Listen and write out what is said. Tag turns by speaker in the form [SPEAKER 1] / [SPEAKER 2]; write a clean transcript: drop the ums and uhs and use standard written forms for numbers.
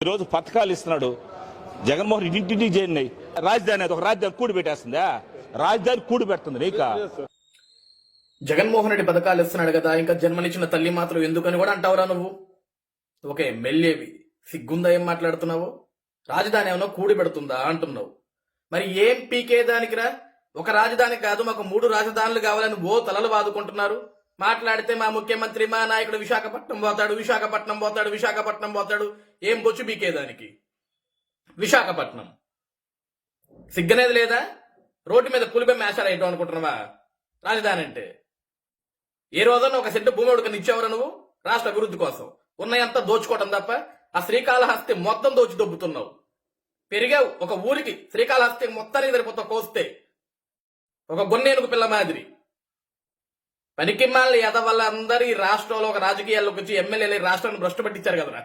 [SPEAKER 1] ఈరోజు పథకాలు ఇస్తున్నాడు జగన్మోహన్ ఇంటింటికి చేయండి. రాజధాని ఒక రాజధాని కూడి పెట్టేస్తుందా? రాజధాని కూడి పెడుతుంది నీక.
[SPEAKER 2] జగన్మోహన్ రెడ్డి పథకాలు ఇస్తున్నాడు కదా, ఇంకా జన్మనిచ్చిన తల్లి మాత్రం ఎందుకని కూడా అంటావురా నువ్వు? ఓకే, మెల్లేవి సిగ్గుందా ఏం మాట్లాడుతున్నావు? రాజధాని ఏమన్నా కూడి పెడుతుందా అంటున్నావు. మరి ఏం పీకేదానికిరా? ఒక రాజధాని కాదు, మాకు 3 రాజధానులు కావాలని తలలు బాదుకుంటున్నారు. మాట్లాడితే మా ముఖ్యమంత్రి మా నాయకుడు విశాఖపట్నం పోతాడు. ఏం బొచ్చు బీకేదానికి? విశాఖపట్నం సిగ్గనేది లేదా? రోడ్డు మీద పులిపై మేషాలు వేయటం అనుకుంటున్నావా రాజధాని అంటే? ఏ రోజన్నా ఒక సెంటు భూమి ఉడకని ఇచ్చావరా నువ్వు రాష్ట్ర అభివృద్ధి కోసం? ఉన్నాయంతా దోచుకోవటం తప్ప ఆ శ్రీకాళహస్తి మొత్తం దోచి దొబ్బుతున్నావు. పెరిగావు ఒక ఊరికి, శ్రీకాళహస్తి మొత్తానికి సరిపోతా కోస్తే ఒక గొన్నేనుగు పిల్ల మాదిరి. పనికిమాలి ఎదవల్ల అందరూ ఈ రాష్ట్రంలో ఒక రాజకీయాల్లోకి వచ్చి ఎమ్మెల్యేలు రాష్ట్రాన్ని భ్రష్టు పట్టించారు కదరా.